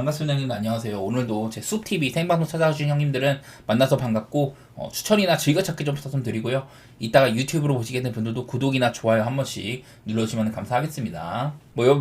반갑습니다 형님. 안녕하세요. 오늘도 제 숲TV 생방송 찾아주신 형님들은 만나서 반갑고 추천이나 즐겨찾기 좀 부탁 좀 드리고요. 이따가 유튜브로 보시게 된 분들도 구독이나 좋아요 한 번씩 눌러주시면 감사하겠습니다.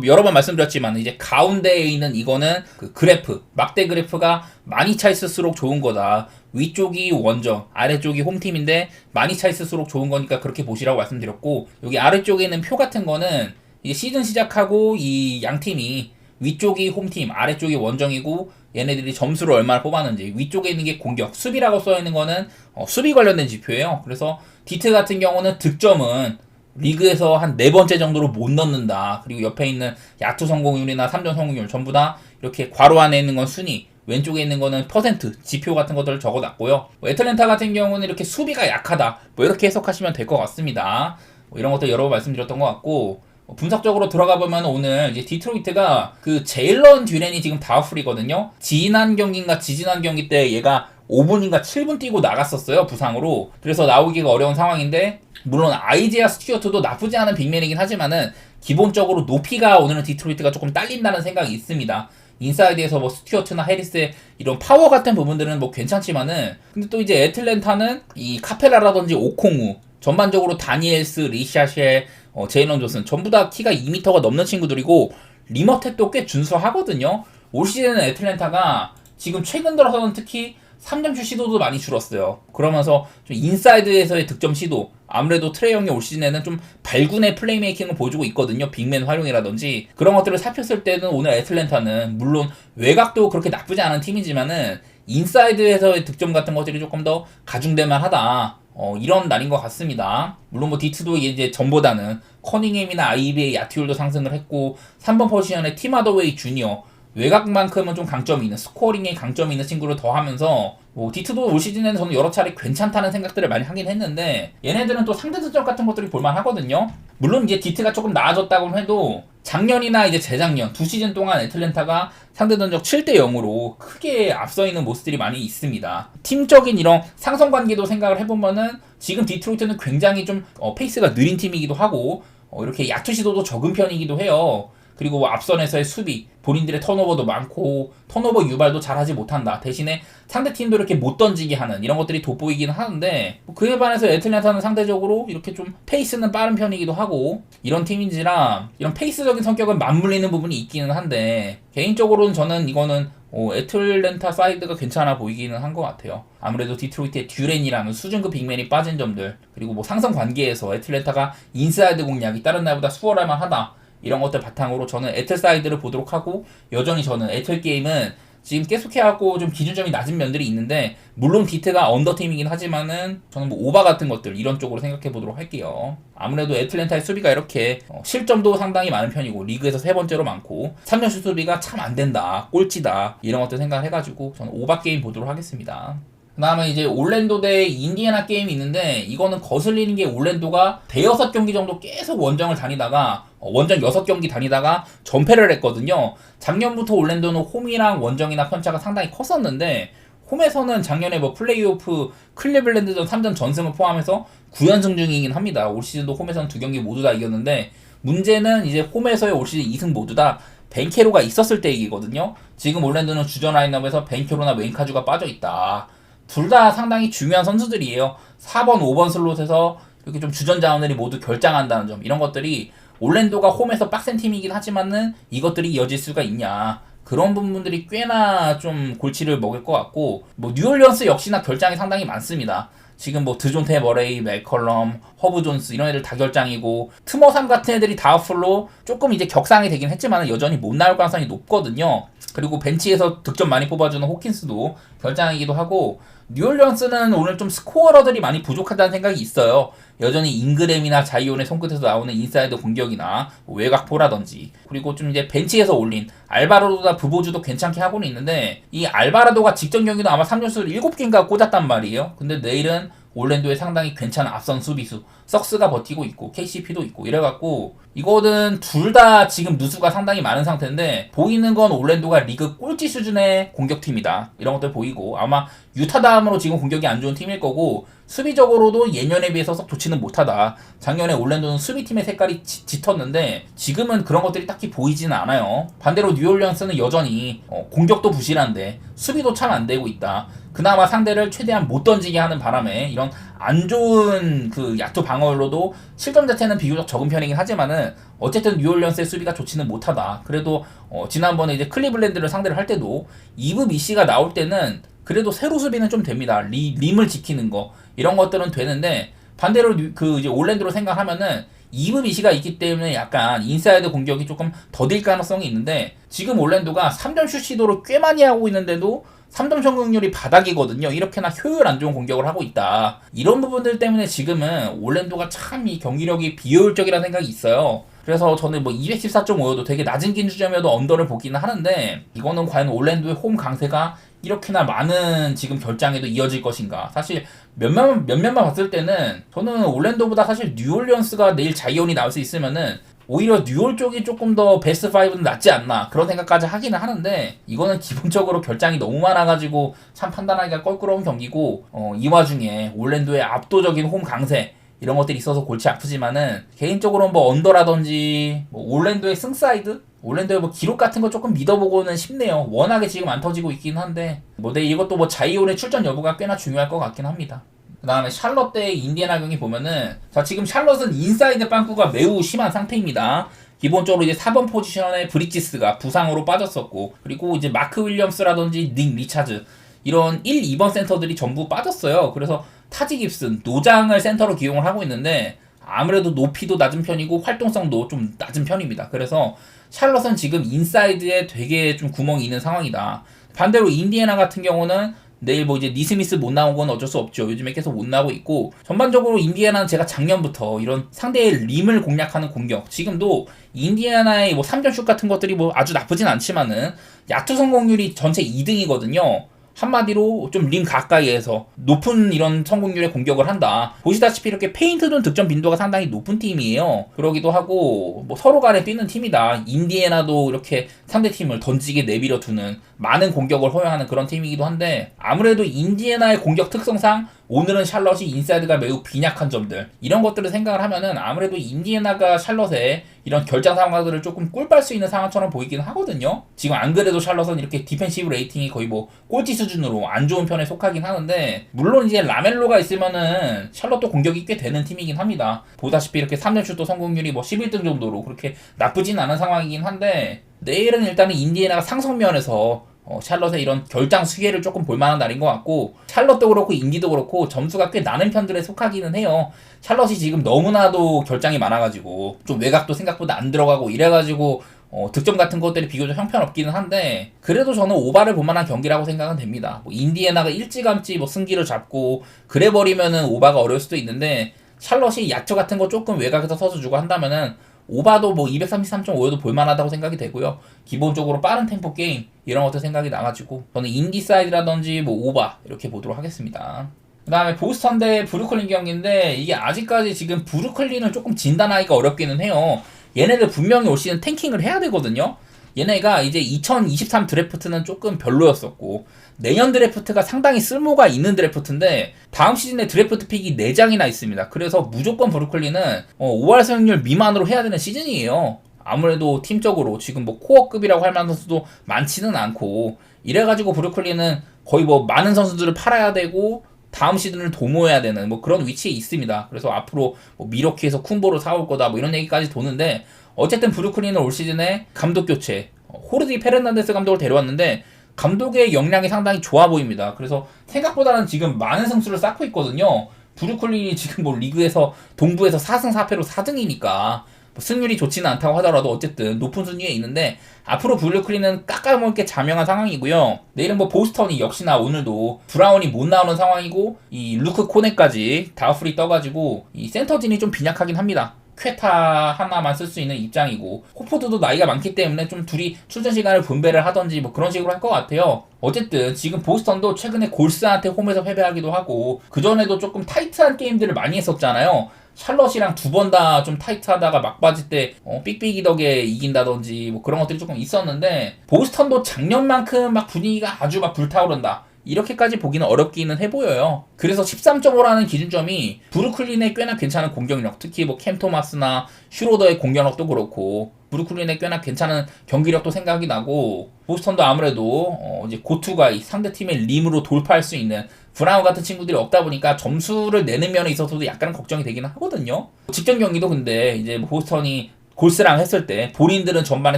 여러 번 말씀드렸지만 이제 가운데에 있는 이거는 그 그래프, 막대 그래프가 많이 차 있을수록 좋은 거다. 위쪽이 원정, 아래쪽이 홈팀인데 많이 차 있을수록 좋은 거니까 그렇게 보시라고 말씀드렸고, 여기 아래쪽에 있는 표 같은 거는 이제 시즌 시작하고 이 양 팀이 위쪽이 홈팀, 아래쪽이 원정이고 얘네들이 점수를 얼마나 뽑았는지, 위쪽에 있는 게 공격, 수비라고 써있는 거는 수비 관련된 지표예요. 그래서 디트 같은 경우는 득점은 리그에서 한 4번째 정도로 못 넣는다. 그리고 옆에 있는 야투 성공률이나 3점 성공률 전부 다 이렇게 괄호 안에 있는 건 순위, 왼쪽에 있는 거는 퍼센트, 지표 같은 것들을 적어놨고요. 애틀랜타 같은 경우는 이렇게 수비가 약하다, 이렇게 해석하시면 될 것 같습니다. 이런 것도 여러 번 말씀드렸던 것 같고, 분석적으로 들어가 보면 오늘 이제 디트로이트가 그 제일런 듀렌이 지금 다우풀이거든요. 지난 경기인가 지지난 경기 때 얘가 5분인가 7분 뛰고 나갔었어요, 부상으로. 그래서 나오기가 어려운 상황인데, 물론 아이제아 스튜어트도 나쁘지 않은 빅맨이긴 하지만은 기본적으로 높이가 오늘은 디트로이트가 조금 딸린다는 생각이 있습니다. 인사이드에서 스튜어트나 해리스의 이런 파워 같은 부분들은 괜찮지만은, 근데 또 이제 애틀랜타는 이 카펠라라든지 오콩우, 전반적으로 다니엘스, 리샤쉘, 제일런 존슨 전부 다 키가 2m가 넘는 친구들이고 리머텍도 꽤 준수하거든요. 올 시즌은 애틀랜타가 지금 최근 들어서는 특히 3점슛 시도도 많이 줄었어요. 그러면서 좀 인사이드에서의 득점 시도, 아무래도 트레이 형이 올 시즌에는 좀 발군의 플레이메이킹을 보여주고 있거든요. 빅맨 활용이라든지 그런 것들을 살폈을 때는 오늘 애틀랜타는 물론 외곽도 그렇게 나쁘지 않은 팀이지만은 인사이드에서의 득점 같은 것들이 조금 더 가중될 만하다. 이런 날인 것 같습니다. 물론 디트도 이제 전보다는 커닝햄이나 아이비의 야투율도 상승을 했고 3번 포지션에 팀 하더웨이 주니어, 외곽만큼은 좀 강점이 있는, 스코어링에 강점이 있는 친구를 더하면서 디트도 올 시즌에는 저는 여러 차례 괜찮다는 생각들을 많이 하긴 했는데, 얘네들은 또 상대 득점 같은 것들이 볼만 하거든요. 물론 이제 디트가 조금 나아졌다고 해도 작년이나 이제 재작년 두 시즌 동안 애틀랜타가 상대 전적 7대 0으로 크게 앞서 있는 모습들이 많이 있습니다. 팀적인 이런 상성 관계도 생각을 해보면은 지금 디트로이트는 굉장히 좀 페이스가 느린 팀이기도 하고 이렇게 야투 시도도 적은 편이기도 해요. 그리고 앞선에서의 수비, 본인들의 턴오버도 많고 턴오버 유발도 잘하지 못한다. 대신에 상대팀도 이렇게 못 던지게 하는 이런 것들이 돋보이긴 하는데, 그에 반해서 애틀랜타는 상대적으로 이렇게 좀 페이스는 빠른 편이기도 하고 이런 팀인지라 이런 페이스적인 성격은 맞물리는 부분이 있기는 한데, 개인적으로는 저는 이거는 애틀랜타 사이드가 괜찮아 보이기는 한 것 같아요. 아무래도 디트로이트의 듀렌이라는 수준급 빅맨이 빠진 점들, 그리고 상성 관계에서 애틀랜타가 인사이드 공략이 다른 날보다 수월할 만하다, 이런 것들 바탕으로 저는 애틀 사이드를 보도록 하고, 여전히 저는 애틀 게임은 지금 계속해갖고 좀 기준점이 낮은 면들이 있는데, 물론 디트가 언더팀이긴 하지만은 저는 오바 같은 것들 이런 쪽으로 생각해 보도록 할게요. 아무래도 애틀랜타의 수비가 이렇게 실점도 상당히 많은 편이고 리그에서 3번째로 많고 3점슛 수비가 참 안 된다, 꼴찌다, 이런 것들 생각을 해가지고 저는 오바 게임 보도록 하겠습니다. 그 다음에 이제 올랜도 대 인디애나 게임이 있는데, 이거는 거슬리는 게 올랜도가 대여섯 경기 정도 계속 원정을 다니다가 원정 6경기 다니다가 전패를 했거든요. 작년부터 올랜도는 홈이랑 원정이나 편차가 상당히 컸었는데, 홈에서는 작년에 플레이오프 클리블랜드전 3전 전승을 포함해서 9연승 중이긴 합니다. 올 시즌도 홈에서는 2경기 모두 다 이겼는데, 문제는 이제 홈에서의 올 시즌 2승 모두 다 벤케로가 있었을 때 얘기거든요. 지금 올랜도는 주전 라인업에서 벤케로나 웬카주가 빠져있다. 둘 다 상당히 중요한 선수들이에요. 4번, 5번 슬롯에서 이렇게 좀 주전 자원들이 모두 결장한다는 점, 이런 것들이 올랜도가 홈에서 빡센 팀이긴 하지만은 이것들이 이어질 수가 있냐, 그런 부분들이 꽤나 좀 골치를 먹을 것 같고, 뉴올리언스 역시나 결장이 상당히 많습니다. 지금 드존테 머레이, 맥컬럼, 허브 존스 이런 애들 다 결장이고, 트머삼 같은 애들이 다우풀로 조금 이제 격상이 되긴 했지만 여전히 못 나올 가능성이 높거든요. 그리고 벤치에서 득점 많이 뽑아주는 호킨스도 결장이기도 하고, 뉴올리언스는 오늘 좀 스코어러들이 많이 부족하다는 생각이 있어요. 여전히 잉그램이나 자이온의 손끝에서 나오는 인사이드 공격이나 외곽포라든지, 그리고 좀 이제 벤치에서 올린 알바라도나 부보주도 괜찮게 하고는 있는데, 이 알바라도가 직전 경기도 아마 3점수를 7개인가 꽂았단 말이에요. 근데 내일은 올랜도에 상당히 괜찮은 앞선 수비수 석스가 버티고 있고 KCP도 있고 이래갖고, 이거는 둘 다 지금 누수가 상당히 많은 상태인데, 보이는 건 올랜도가 리그 꼴찌 수준의 공격팀이다, 이런 것들 보이고, 아마 유타 다음으로 지금 공격이 안 좋은 팀일 거고, 수비적으로도 예년에 비해서 썩 좋지는 못하다. 작년에 올랜도는 수비팀의 색깔이 짙었는데 지금은 그런 것들이 딱히 보이지는 않아요. 반대로 뉴올리언스는 여전히 공격도 부실한데 수비도 참 안 되고 있다. 그나마 상대를 최대한 못 던지게 하는 바람에 이런 안 좋은 그 야투 방어율로도 실점 자체는 비교적 적은 편이긴 하지만은 어쨌든 뉴올리언스의 수비가 좋지는 못하다. 그래도 지난번에 이제 클리블랜드를 상대를 할 때도 이브 미시가 나올 때는 그래도 세로 수비는 좀 됩니다. 림을 지키는 거 이런 것들은 되는데 반대로 그 이제 올랜도로 생각하면은 이브 미시가 있기 때문에 약간 인사이드 공격이 조금 더딜 가능성이 있는데 지금 올랜도가 3점 슛 시도를 꽤 많이 하고 있는데도 3점 성공률이 바닥이거든요. 이렇게나 효율 안 좋은 공격을 하고 있다. 이런 부분들 때문에 지금은 올랜도가 참 이 경기력이 비효율적이라는 생각이 있어요. 그래서 저는 뭐 214.5여도 되게 낮은 기준점이어도 언더를 보기는 하는데 이거는 과연 올랜도의 홈 강세가 이렇게나 많은 지금 결장에도 이어질 것인가. 사실 몇몇만 봤을 때는 저는 올랜도보다 사실 뉴올리언스가 내일 자이언이 나올 수 있으면은 오히려 뉴올 쪽이 조금 더 베스트 5는 낫지 않나 그런 생각까지 하기는 하는데 이거는 기본적으로 결장이 너무 많아가지고 참 판단하기가 껄끄러운 경기고 이 와중에 올랜도의 압도적인 홈 강세 이런 것들이 있어서 골치 아프지만은 개인적으로 뭐 언더라든지 뭐 올랜도의 승사이드 올랜도의 뭐 기록 같은 거 조금 믿어보고는 싶네요. 워낙에 지금 안 터지고 있긴 한데 이것도 뭐 자이온의 출전 여부가 꽤나 중요할 것 같긴 합니다. 그 다음에 샬럿 대 인디애나 경기 보면은 자 지금 샬럿은 인사이드 빵꾸가 매우 심한 상태입니다. 기본적으로 이제 4번 포지션에 브리지스가 부상으로 빠졌었고 그리고 이제 마크 윌리엄스라든지 닉 리차즈 이런 1, 2번 센터들이 전부 빠졌어요. 그래서 타지 깁슨, 노장을 센터로 기용을 하고 있는데 아무래도 높이도 낮은 편이고 활동성도 좀 낮은 편입니다. 그래서 샬럿은 지금 인사이드에 되게 좀 구멍이 있는 상황이다. 반대로 인디애나 같은 경우는 내일 뭐 이제 니스미스 못 나온 건 어쩔 수 없죠. 요즘에 계속 못 나오고 있고 전반적으로 인디애나는 제가 작년부터 이런 상대의 림을 공략하는 공격 지금도 인디애나의 뭐 3점 슛 같은 것들이 뭐 아주 나쁘진 않지만은 야투 성공률이 전체 2등이거든요. 한마디로 좀 림 가까이에서 높은 이런 성공률의 공격을 한다. 보시다시피 이렇게 페인트존 득점 빈도가 상당히 높은 팀이에요. 그러기도 하고 뭐 서로 간에 뛰는 팀이다. 인디애나도 이렇게 상대팀을 던지게 내버려 두는 많은 공격을 허용하는 그런 팀이기도 한데 아무래도 인디애나의 공격 특성상 오늘은 샬럿이 인사이드가 매우 빈약한 점들 이런 것들을 생각을 하면은 아무래도 인디애나가 샬럿에 이런 결장 상황들을 조금 꿀빨 수 있는 상황처럼 보이기는 하거든요. 지금 안 그래도 샬럿은 이렇게 디펜시브 레이팅이 거의 뭐 꼴찌 수준으로 안 좋은 편에 속하긴 하는데 물론 이제 라멜로가 있으면은 샬럿도 공격이 꽤 되는 팀이긴 합니다. 보다시피 이렇게 3점 슛도 성공률이 뭐 11등 정도로 그렇게 나쁘진 않은 상황이긴 한데 내일은 일단은 인디애나가 상성면에서 샬럿의 이런 결장 수혜를 조금 볼만한 날인 것 같고 샬럿도 그렇고 인디도 그렇고 점수가 꽤 나는 편들에 속하기는 해요. 샬럿이 지금 너무나도 결장이 많아가지고 좀 외곽도 생각보다 안 들어가고 이래가지고 득점 같은 것들이 비교적 형편없기는 한데 그래도 저는 오바를 볼만한 경기라고 생각은 됩니다. 뭐 인디애나가 일찌감치 뭐 승기를 잡고 그래버리면은 오바가 어려울 수도 있는데 샬럿이 야투 같은 거 조금 외곽에서 서서 주고 한다면은 오바도 뭐 233.5여도 볼만하다고 생각이 되고요. 기본적으로 빠른 템포 게임 이런 것들 생각이 나가지고 저는 인디 사이드라든지 뭐 오바 이렇게 보도록 하겠습니다. 그 다음에 보스턴 대 브루클린 경기인데 이게 아직까지 지금 브루클린을 조금 진단하기가 어렵기는 해요. 얘네들 분명히 올 시즌 탱킹을 해야 되거든요. 얘네가 이제 2023 드래프트는 조금 별로였었고 내년 드래프트가 상당히 쓸모가 있는 드래프트인데 다음 시즌에 드래프트 픽이 4장이나 있습니다. 그래서 무조건 브루클린은 5할 승률 미만으로 해야 되는 시즌이에요. 아무래도 팀적으로 지금 뭐 코어급이라고 할 만한 선수도 많지는 않고 이래가지고 브루클린은 거의 뭐 많은 선수들을 팔아야 되고 다음 시즌을 도모해야 되는 뭐 그런 위치에 있습니다. 그래서 앞으로 뭐 미러키에서 쿤보를 사올 거다 뭐 이런 얘기까지 도는데 어쨌든 브루클린은 올 시즌에 감독 교체 호르디 페르난데스 감독을 데려왔는데 감독의 역량이 상당히 좋아 보입니다. 그래서 생각보다는 지금 많은 승수를 쌓고 있거든요. 브루클린이 지금 뭐 리그에서 동부에서 4승 4패로 4등이니까 승률이 좋지는 않다고 하더라도 어쨌든 높은 순위에 있는데 앞으로 브루클린은 깎아먹게 자명한 상황이고요. 내일은 뭐 보스턴이 역시나 오늘도 브라운이 못 나오는 상황이고 이 루크 코네까지 다우프리 떠가지고 이 센터진이 좀 빈약하긴 합니다. 퀘타 하나만 쓸 수 있는 입장이고 호포드도 나이가 많기 때문에 좀 둘이 출전 시간을 분배를 하던지 뭐 그런 식으로 할 것 같아요. 어쨌든 지금 보스턴도 최근에 골스한테 홈에서 패배하기도 하고 그전에도 조금 타이트한 게임들을 많이 했었잖아요. 샬럿이랑 2번 다 좀 타이트하다가 막바지 때 삑삑이 덕에 이긴다던지 뭐 그런 것들이 조금 있었는데 보스턴도 작년만큼 막 분위기가 아주 막 불타오른다 이렇게까지 보기는 어렵기는 해 보여요. 그래서 13.5라는 기준점이 브루클린의 꽤나 괜찮은 공격력, 특히 뭐 캠 토마스나 슈로더의 공격력도 그렇고 브루클린의 꽤나 괜찮은 경기력도 생각이 나고, 보스턴도 아무래도 이제 고투가 상대팀의 림으로 돌파할 수 있는 브라운 같은 친구들이 없다 보니까 점수를 내는 면에 있어서도 약간은 걱정이 되긴 하거든요. 직전 경기도 근데 이제 보스턴이 골스랑 했을 때 본인들은 전반에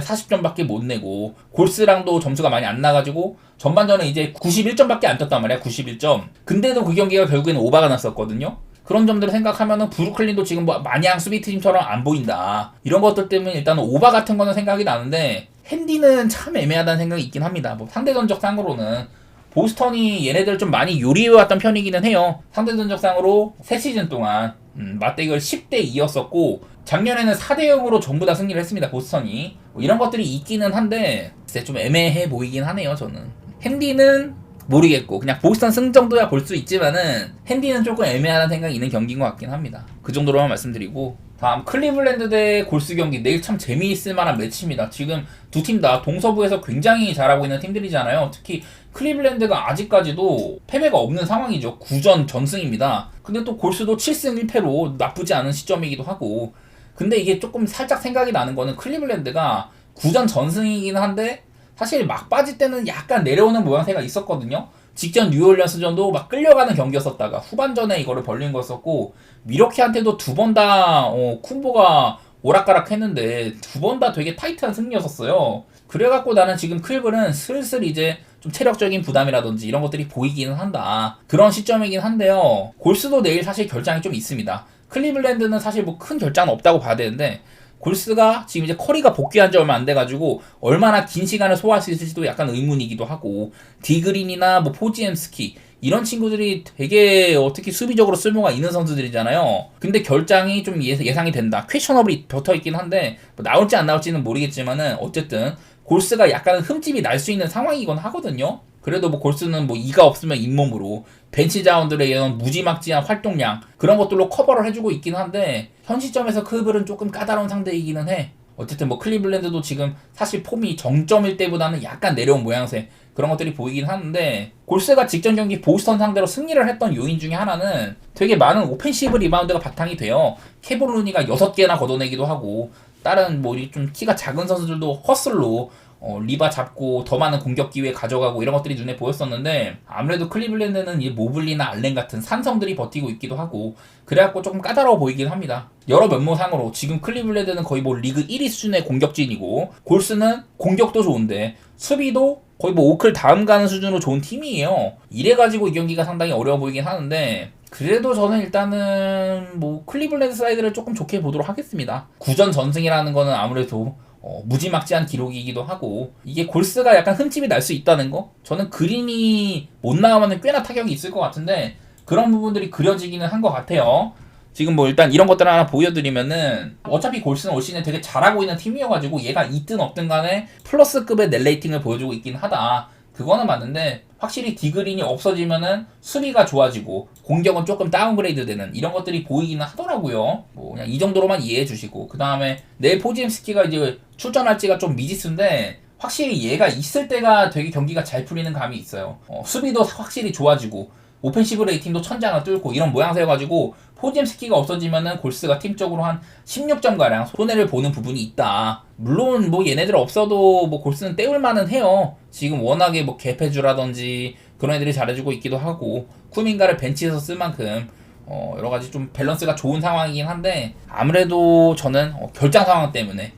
40점밖에 못 내고 골스랑도 점수가 많이 안 나가지고 전반전에 이제 91점밖에 안 떴단 말이야. 91점. 근데도 그 경기가 결국에는 오바가 났었거든요. 그런 점들을 생각하면은 브루클린도 지금 뭐 마냥 수비팀처럼 안 보인다. 이런 것들 때문에 일단은 오바 같은 거는 생각이 나는데, 핸디는 참 애매하다는 생각이 있긴 합니다. 뭐 상대 전적상으로는 보스턴이 얘네들 좀 많이 요리해왔던 편이기는 해요. 상대 전적상으로 3시즌 동안 맞대결 10대 2였었고 작년에는 4대 0으로 전부 다 승리를 했습니다. 보스턴이. 뭐 이런 것들이 있기는 한데 진짜 좀 애매해 보이긴 하네요. 저는 핸디는 모르겠고 그냥 보스턴 승 정도야 볼 수 있지만은 핸디는 조금 애매하다는 생각이 있는 경기인 것 같긴 합니다. 그 정도로만 말씀드리고, 다음 클리블랜드 대 골스 경기. 내일 참 재미있을 만한 매치입니다. 지금 두 팀 다 동서부에서 굉장히 잘하고 있는 팀들이잖아요. 특히 클리블랜드가 아직까지도 패배가 없는 상황이죠. 9전 전승입니다. 근데 또 골스도 7승 1패로 나쁘지 않은 시점이기도 하고, 근데 이게 조금 살짝 생각이 나는 거는 클리블랜드가 9전 전승이긴 한데 사실 막바지 때는 약간 내려오는 모양새가 있었거든요. 직전 뉴올리언스전도 막 끌려가는 경기였었다가 후반전에 이거를 벌린 거였었고, 미러키한테도 두 번 다 쿤보가 오락가락 했는데 두 번 다 되게 타이트한 승리였었어요. 그래갖고 나는 지금 클블은 슬슬 이제 좀 체력적인 부담이라든지 이런 것들이 보이기는 한다. 그런 시점이긴 한데요. 골스도 내일 사실 결장이 좀 있습니다. 클리블랜드는 사실 뭐 큰 결장은 없다고 봐야 되는데, 골스가 지금 이제 커리가 복귀한 지 얼마 안 돼가지고 얼마나 긴 시간을 소화할 수 있을지도 약간 의문이기도 하고, 디그린이나 뭐 포지엠스키 이런 친구들이 되게 특히 수비적으로 쓸모가 있는 선수들이잖아요. 근데 결장이 좀 예상이 된다. 퀘셔너블이 붙어있긴 한데 뭐 나올지 안 나올지는 모르겠지만은 어쨌든 골스가 약간 흠집이 날 수 있는 상황이건 하거든요. 그래도 뭐 골스는 뭐 이가 없으면 잇몸으로 벤치 자원들에 의한 무지막지한 활동량 그런 것들로 커버를 해주고 있긴 한데, 현 시점에서 클블은 조금 까다로운 상대이기는 해. 어쨌든 뭐 클리블랜드도 지금 사실 폼이 정점일 때보다는 약간 내려온 모양새 그런 것들이 보이긴 하는데, 골스가 직전 경기 보스턴 상대로 승리를 했던 요인 중에 하나는 되게 많은 오펜시브 리바운드가 바탕이 돼요. 케본 루니가 6개나 걷어내기도 하고, 다른 뭐 좀 키가 작은 선수들도 허슬로 리바 잡고 더 많은 공격 기회 가져가고 이런 것들이 눈에 보였었는데, 아무래도 클리블랜드는 이 모블리나 알렌 같은 산성들이 버티고 있기도 하고 그래갖고 조금 까다로워 보이긴 합니다. 여러 면모상으로 지금 클리블랜드는 거의 뭐 리그 1위 수준의 공격진이고, 골스는 공격도 좋은데 수비도 거의 뭐 오클 다음 가는 수준으로 좋은 팀이에요. 이래가지고 이 경기가 상당히 어려워 보이긴 하는데, 그래도 저는 일단은 뭐 클리블랜드 사이드를 조금 좋게 보도록 하겠습니다. 9전 전승이라는 거는 아무래도 무지막지한 기록이기도 하고, 이게 골스가 약간 흠집이 날 수 있다는 거, 저는 그린이 못 나가면 꽤나 타격이 있을 것 같은데 그런 부분들이 그려지기는 한 것 같아요. 지금 뭐 일단 이런 것들 하나 보여드리면은, 어차피 골스는 올 시즌에 되게 잘하고 있는 팀이어가지고 얘가 있든 없든 간에 플러스급의 넷 레이팅을 보여주고 있긴 하다. 그거는 맞는데 확실히 디그린이 없어지면은 수비가 좋아지고 공격은 조금 다운그레이드 되는 이런 것들이 보이기는 하더라고요. 뭐 그냥 이 정도로만 이해해 주시고, 그 다음에 내일 포지엠스키가 이제 출전할지가 좀 미지수인데 확실히 얘가 있을 때가 되게 경기가 잘 풀리는 감이 있어요. 수비도 확실히 좋아지고 오펜시브 레이팅도 천장을 뚫고 이런 모양새여가지고, 포지엠스키가 없어지면은 골스가 팀적으로 한 16점가량 손해를 보는 부분이 있다. 물론 뭐 얘네들 없어도 뭐 골스는 때울만은 해요. 지금 워낙에 뭐 개페주라든지 그런 애들이 잘해주고 있기도 하고, 쿠민가를 벤치에서 쓸 만큼 여러가지 좀 밸런스가 좋은 상황이긴 한데, 아무래도 저는 결장 상황 때문에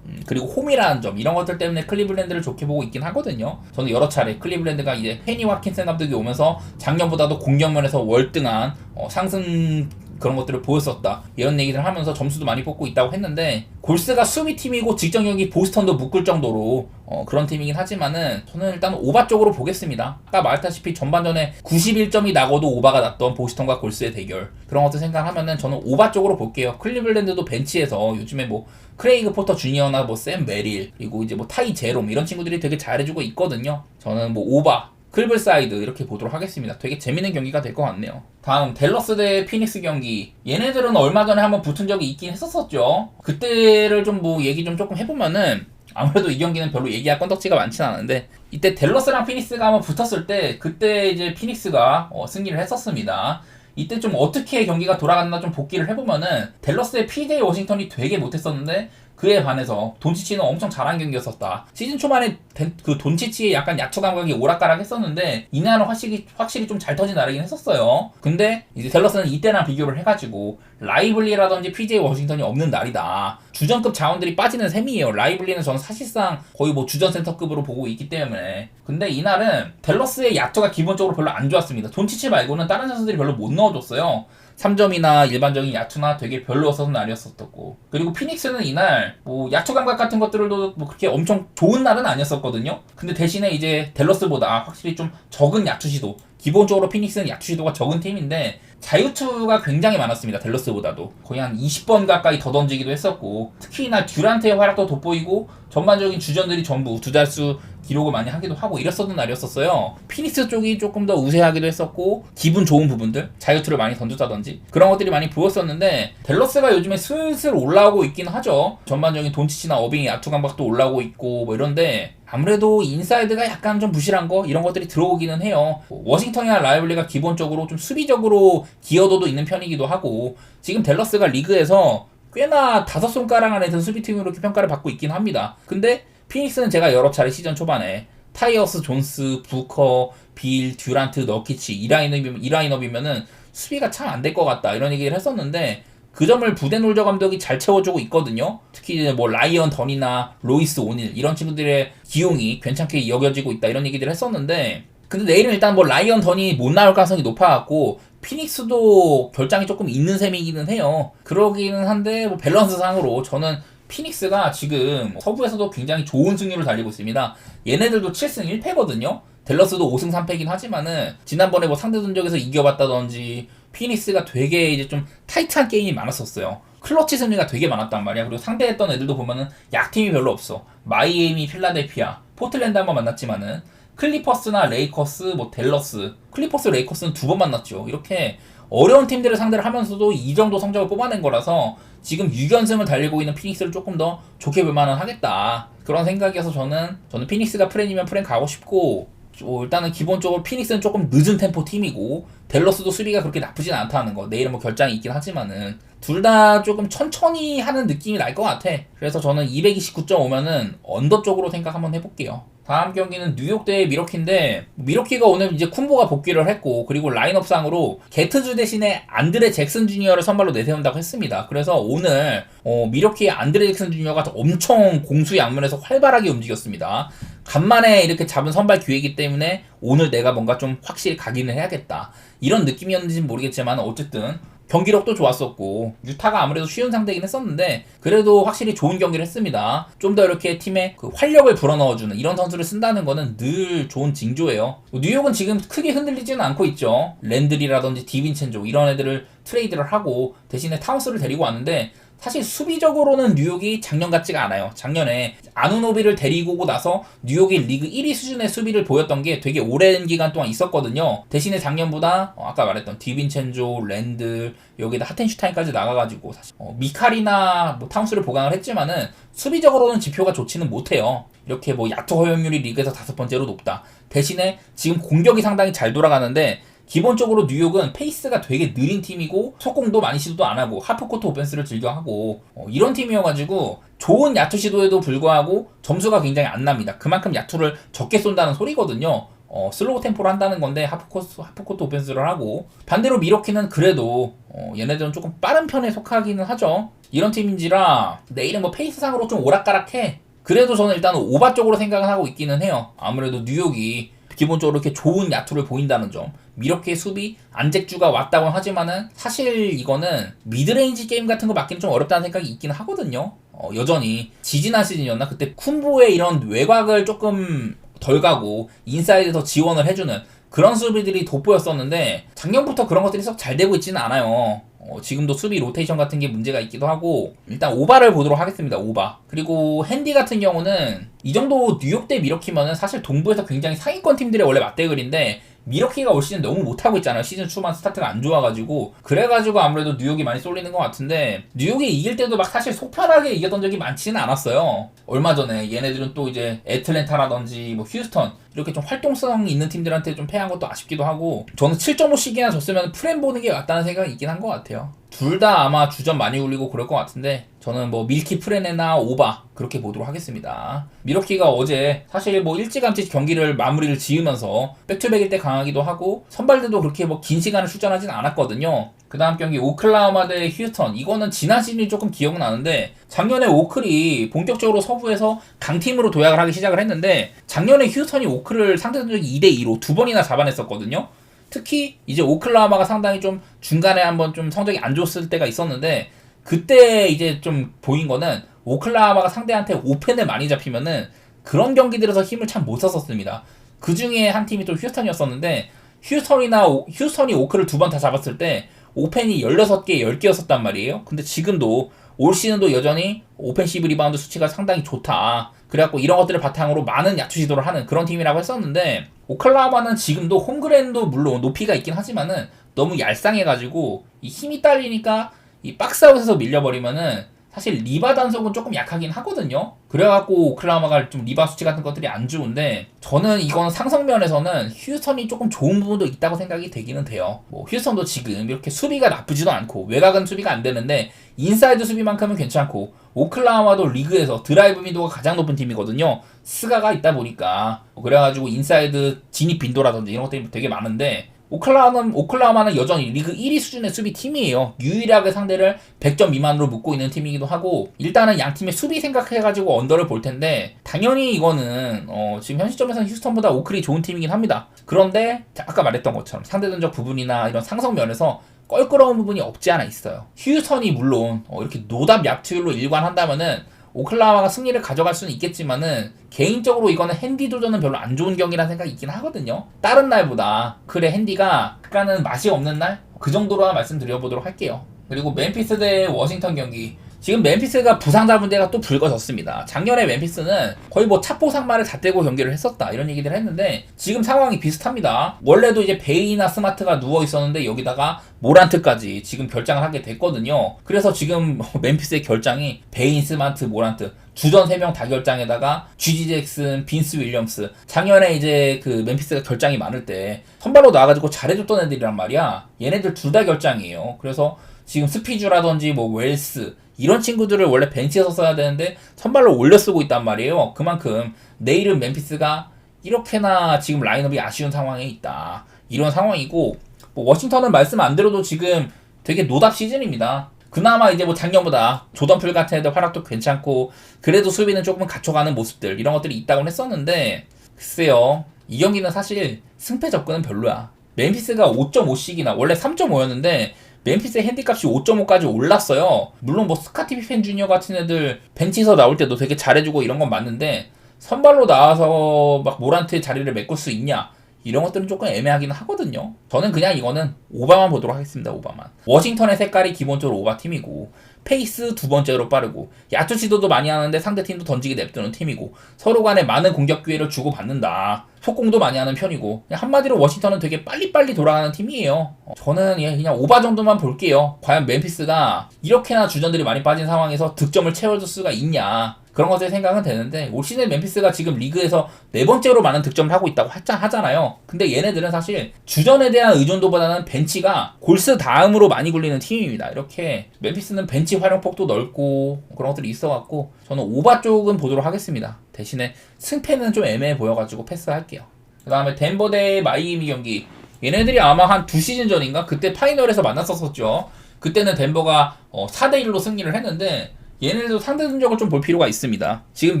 그리고 홈이라는 점 이런 것들 때문에 클리블랜드를 좋게 보고 있긴 하거든요. 저는 여러 차례 클리블랜드가 이제 페니 와킨슨 감독이 오면서 작년보다도 공격면에서 월등한 상승 그런 것들을 보였었다 이런 얘기를 하면서 점수도 많이 뽑고 있다고 했는데, 골스가 수비팀이고 직전 경기 보스턴도 묶을 정도로 그런 팀이긴 하지만은 저는 일단 오바 쪽으로 보겠습니다. 아까 말했다시피 전반전에 91점이 나고도 오바가 났던 보스턴과 골스의 대결, 그런 것들 생각하면은 저는 오바 쪽으로 볼게요. 클리블랜드도 벤치에서 요즘에 뭐 크레이그 포터 주니어나 뭐 샘 메릴 그리고 이제 뭐 타이 제롬 이런 친구들이 되게 잘해주고 있거든요. 저는 뭐 오바 클블 사이드 이렇게 보도록 하겠습니다. 되게 재밌는 경기가 될 것 같네요. 다음 댈러스 대 피닉스 경기. 얘네들은 얼마 전에 한번 붙은 적이 있긴 했었었죠. 그때를 좀 뭐 얘기 좀 조금 해보면은, 아무래도 이 경기는 별로 얘기할 건덕지가 많진 않은데, 이때 댈러스랑 피닉스가 한번 붙었을 때 그때 이제 피닉스가 승리를 했었습니다. 이때 좀 어떻게 경기가 돌아갔나 좀 복기를 해보면은, 댈러스의 PJ 워싱턴이 되게 못했었는데 그에 반해서 돈치치는 엄청 잘한 경기였었다. 시즌 초반에 그 돈치치의 약간 야투 감각이 오락가락 했었는데 이날은 확실히 좀 잘 터진 날이긴 했었어요. 근데 이제 댈러스는 이때랑 비교를 해가지고 라이블리라든지 PJ 워싱턴이 없는 날이다. 주전급 자원들이 빠지는 셈이에요. 라이블리는 저는 사실상 거의 뭐 주전 센터급으로 보고 있기 때문에. 근데 이날은 댈러스의 야투가 기본적으로 별로 안 좋았습니다. 돈치치 말고는 다른 선수들이 별로 못 넣어줬어요. 3점이나 일반적인 야투나 되게 별로였었던 날이었었고, 그리고 피닉스는 이날 뭐 야투 감각 같은 것들도 뭐 그렇게 엄청 좋은 날은 아니었었거든요. 근데 대신에 이제 댈러스보다 확실히 좀 적은 야투 시도, 기본적으로 피닉스는 야투 시도가 적은 팀인데 자유투가 굉장히 많았습니다. 댈러스보다도 거의 한 20번 가까이 더 던지기도 했었고, 특히 이날 듀란트의 활약도 돋보이고 전반적인 주전들이 전부 두 자릿수 기록을 많이 하기도 하고 이랬었던 날이었었어요. 피닉스 쪽이 조금 더 우세하기도 했었고, 기분 좋은 부분들, 자유투를 많이 던졌다든지 그런 것들이 많이 보였었는데, 댈러스가 요즘에 슬슬 올라오고 있긴 하죠. 전반적인 돈치치나 어빙의 야투 감각도 올라오고 있고 뭐 이런데, 아무래도 인사이드가 약간 좀 부실한 거 이런 것들이 들어오기는 해요. 워싱턴이나 라이블리가 기본적으로 좀 수비적으로 기여도도 있는 편이기도 하고, 지금 댈러스가 리그에서 꽤나 5손가락 안에 든 수비팀으로 이렇게 평가를 받고 있긴 합니다. 근데 피닉스는 제가 여러 차례 시즌 초반에 타이어스, 존스, 부커, 빌, 듀란트, 너키치 이 라인업이면은 수비가 참 안 될 것 같다 이런 얘기를 했었는데, 그 점을 부데놀저 감독이 잘 채워주고 있거든요. 특히 뭐 라이언 던이나 로이스 오닐 이런 친구들의 기용이 괜찮게 여겨지고 있다 이런 얘기들을 했었는데, 근데 내일은 일단 뭐 라이언 던이 못 나올 가능성이 높아갖고 피닉스도 결장이 조금 있는 셈이기는 해요. 그러기는 한데 뭐 밸런스 상으로 저는 피닉스가 지금 서부에서도 굉장히 좋은 승률을 달리고 있습니다. 얘네들도 7승 1패거든요. 댈러스도 5승 3패긴 하지만은 지난번에 뭐 상대 전적에서 이겨봤다든지 피닉스가 되게 이제 좀 타이트한 게임이 많았었어요. 클러치 승리가 되게 많았단 말이야. 그리고 상대했던 애들도 보면은 약팀이 별로 없어. 마이애미, 필라델피아, 포틀랜드 한번 만났지만은 클리퍼스나 레이커스, 뭐 댈러스, 클리퍼스, 레이커스는 2번 만났죠. 이렇게 어려운 팀들을 상대를 하면서도 이 정도 성적을 뽑아낸 거라서 지금 6연승을 달리고 있는 피닉스를 조금 더 좋게 볼 만은 하겠다. 그런 생각이어서 저는 피닉스가 프렌이면 프렌 가고 싶고, 일단은 기본적으로 피닉스는 조금 늦은 템포 팀이고 댈러스도 수비가 그렇게 나쁘진 않다는 거. 내일은 뭐 결장이 있긴 하지만은 둘 다 조금 천천히 하는 느낌이 날 것 같아. 그래서 저는 229.5면은 언더 쪽으로 생각 한번 해볼게요. 다음 경기는 뉴욕 대 미러키인데, 미러키가 오늘 이제 쿤보가 복귀를 했고, 그리고 라인업상으로 게트즈 대신에 안드레 잭슨 주니어를 선발로 내세운다고 했습니다. 그래서 오늘 미러키의 안드레 잭슨 주니어가 엄청 공수 양면에서 활발하게 움직였습니다. 간만에 이렇게 잡은 선발 기회이기 때문에 오늘 내가 뭔가 좀 확실히 각인을 해야겠다 이런 느낌이었는지는 모르겠지만, 어쨌든 경기력도 좋았었고 유타가 아무래도 쉬운 상대이긴 했었는데 그래도 확실히 좋은 경기를 했습니다. 좀 더 이렇게 팀에 그 활력을 불어넣어주는 이런 선수를 쓴다는 거는 늘 좋은 징조예요. 뉴욕은 지금 크게 흔들리지는 않고 있죠. 랜들이라든지 디빈첸조 이런 애들을 트레이드를 하고 대신에 타운스를 데리고 왔는데, 사실 수비적으로는 뉴욕이 작년 같지가 않아요. 작년에 아누노비를 데리고 오고 나서 뉴욕이 리그 1위 수준의 수비를 보였던 게 되게 오랜 기간 동안 있었거든요. 대신에 작년보다 아까 말했던 디빈첸조, 랜들, 여기다 하텐슈타인까지 나가가지고 사실 미칼이나 뭐 타운스를 보강을 했지만은 수비적으로는 지표가 좋지는 못해요. 이렇게 뭐 야투 허용률이 리그에서 5번째로 높다. 대신에 지금 공격이 상당히 잘 돌아가는데, 기본적으로 뉴욕은 페이스가 되게 느린 팀이고 속공도 많이 시도도 안 하고 하프코트 오펜스를 즐겨하고 이런 팀이어가지고 좋은 야투 시도에도 불구하고 점수가 굉장히 안 납니다. 그만큼 야투를 적게 쏜다는 소리거든요. 슬로우 템포를 한다는 건데 하프코트 오펜스를 하고, 반대로 미러키는 그래도 얘네들은 조금 빠른 편에 속하기는 하죠. 이런 팀인지라 내일은 뭐 페이스상으로 좀 오락가락해. 그래도 저는 일단 오바 쪽으로 생각을 하고 있기는 해요. 아무래도 뉴욕이 기본적으로 이렇게 좋은 야투를 보인다는 점, 미러키의 수비 안잭주가 왔다고 하지만은 사실 이거는 미드레인지 게임 같은 거 맞기는 좀 어렵다는 생각이 있긴 하거든요. 여전히 지지난 시즌이었나 그때 쿤보의 이런 외곽을 조금 덜 가고 인사이드 더 지원을 해주는 그런 수비들이 돋보였었는데, 작년부터 그런 것들이 썩 잘 되고 있지는 않아요. 지금도 수비 로테이션 같은 게 문제가 있기도 하고, 일단 오바를 보도록 하겠습니다. 오바. 그리고 핸디 같은 경우는 이 정도 뉴욕 대 미러키면은 사실 동부에서 굉장히 상위권 팀들의 원래 맞대결인데 미러키가 올 시즌 너무 못하고 있잖아요. 시즌 초반 스타트가 안 좋아가지고. 그래가지고 아무래도 뉴욕이 많이 쏠리는 것 같은데, 뉴욕이 이길 때도 막 사실 속 편하게 이겼던 적이 많지는 않았어요. 얼마 전에 얘네들은 또 이제 애틀랜타라든지 뭐 휴스턴 이렇게 좀 활동성 있는 팀들한테 좀 패한 것도 아쉽기도 하고, 저는 7.5씩이나 졌으면 프렘 보는 게 맞다는 생각이 있긴 한 것 같아요. 둘 다 아마 주전 많이 굴리고 그럴 것 같은데, 저는 뭐 밀키 프레네나 오바 그렇게 보도록 하겠습니다. 미러키가 어제 사실 뭐 일찌감치 경기를 마무리를 지으면서 백투백일 때 강하기도 하고, 선발들도 그렇게 뭐 긴 시간을 출전하진 않았거든요. 그 다음 경기 오클라호마 대 휴스턴, 이거는 지난 시즌이 조금 기억나는데, 작년에 오클이 본격적으로 서부에서 강팀으로 도약을 하기 시작을 했는데, 작년에 휴스턴이 오클을 상대적으로 2대2로 두 번이나 잡아냈었거든요. 특히 이제 오클라호마가 상당히 좀 중간에 한번 좀 성적이 안 좋았을 때가 있었는데, 그때 이제 좀 보인 거는 오클라호마가 상대한테 오펜을 많이 잡히면은 그런 경기들에서 힘을 참 못 썼었습니다. 그 중에 한 팀이 또 휴스턴이었었는데, 휴스턴이 오클을 두 번 다 잡았을 때 오펜이 16개, 10개였었단 말이에요. 근데 지금도 올 시즌도 여전히 오펜시브 리바운드 수치가 상당히 좋다. 그래갖고 이런 것들을 바탕으로 많은 야투 시도를 하는 그런 팀이라고 했었는데, 오클라호마는 지금도 홈그랜도 물론 높이가 있긴 하지만은 너무 얄쌍해가지고 이 힘이 딸리니까 이 박스아웃에서 밀려버리면은 사실 리바 단속은 조금 약하긴 하거든요. 그래갖고 오클라호마가 좀 리바 수치 같은 것들이 안 좋은데, 저는 이건 상성면에서는 휴스턴이 조금 좋은 부분도 있다고 생각이 되기는 돼요. 뭐 휴스턴도 지금 이렇게 수비가 나쁘지도 않고, 외곽은 수비가 안 되는데 인사이드 수비만큼은 괜찮고, 오클라호마도 리그에서 드라이브 빈도가 가장 높은 팀이거든요. 스가가 있다 보니까. 그래가지고 인사이드 진입 빈도라든지 이런 것들이 되게 많은데, 오클라호마는 여전히 리그 1위 수준의 수비 팀이에요. 유일하게 상대를 100점 미만으로 묶고 있는 팀이기도 하고, 일단은 양 팀의 수비 생각해가지고 언더를 볼 텐데, 당연히 이거는 지금 현 시점에서는 휴스턴보다 오클이 좋은 팀이긴 합니다. 그런데 아까 말했던 것처럼 상대전적 부분이나 이런 상성 면에서 껄끄러운 부분이 없지 않아 있어요. 휴스턴이 물론 이렇게 노답 야투율로 일관한다면은 오클라호마가 승리를 가져갈 수는 있겠지만은, 개인적으로 이거는 핸디 도전은 별로 안 좋은 경기라는 생각이 있긴 하거든요. 다른 날보다 그래 핸디가 약간은 맛이 없는 날? 그 정도로 말씀드려보도록 할게요. 그리고 멤피스 대 워싱턴 경기, 지금 멤피스가 부상자 문제가 또 불거졌습니다. 작년에 멤피스는 거의 뭐 찹보상마를 다 떼고 경기를 했었다 이런 얘기를 했는데, 지금 상황이 비슷합니다. 원래도 이제 베이나 스마트가 누워 있었는데 여기다가 모란트까지 지금 결장을 하게 됐거든요. 그래서 지금 멤피스의 결장이 베인, 스마트, 모란트 주전 3명 다 결장에다가 GG 잭슨, 빈스 윌리엄스, 작년에 이제 그 멤피스가 결장이 많을 때 선발로 나와가지고 잘해줬던 애들이란 말이야. 얘네들 둘 다 결장이에요. 그래서 지금 스피주라든지 뭐 웰스 이런 친구들을 원래 벤치에서 써야 되는데 선발로 올려 쓰고 있단 말이에요. 그만큼 내일은 멤피스가 이렇게나 지금 라인업이 아쉬운 상황에 있다, 이런 상황이고, 뭐 워싱턴은 말씀 안 드려도 지금 되게 노답 시즌입니다. 그나마 이제 뭐 작년보다 조던풀 같은 애들 활약도 괜찮고, 그래도 수비는 조금 갖춰가는 모습들, 이런 것들이 있다고 했었는데, 글쎄요, 이 경기는 사실 승패 접근은 별로야. 멤피스가 5.5씩이나, 원래 3.5였는데 멤피스의 핸디값이 5.5까지 올랐어요. 물론 뭐 스카티 피펜 주니어 같은 애들 벤치에서 나올 때도 되게 잘해주고 이런 건 맞는데, 선발로 나와서 막 모란트의 자리를 메꿀 수 있냐, 이런 것들은 조금 애매하긴 하거든요. 저는 그냥 이거는 오바만 보도록 하겠습니다. 오바만. 워싱턴의 색깔이 기본적으로 오바 팀이고, 페이스 두 번째로 빠르고, 야투 시도도 많이 하는데 상대팀도 던지게 냅두는 팀이고, 서로 간에 많은 공격 기회를 주고받는다, 속공도 많이 하는 편이고, 그냥 한마디로 워싱턴은 되게 빨리빨리 돌아가는 팀이에요. 저는 그냥 오바 정도만 볼게요. 과연 멤피스가 이렇게나 주전들이 많이 빠진 상황에서 득점을 채워줄 수가 있냐, 그런 것에 생각은 되는데, 올 시즌 멤피스가 지금 리그에서 4번째로 많은 득점을 하고 있다고 하잖아요. 근데 얘네들은 사실 주전에 대한 의존도보다는 벤치가 골스 다음으로 많이 굴리는 팀입니다. 이렇게 멤피스는 벤치 활용폭도 넓고 그런 것들이 있어갖고, 저는 오바 쪽은 보도록 하겠습니다. 대신에 승패는 좀 애매해 보여가지고 패스할게요. 그 다음에 덴버 대 마이애미 경기, 얘네들이 아마 한 2시즌 전인가 그때 파이널에서 만났었죠. 그때는 덴버가 4대1로 승리를 했는데, 얘네들도 상대 전적을 좀 볼 필요가 있습니다. 지금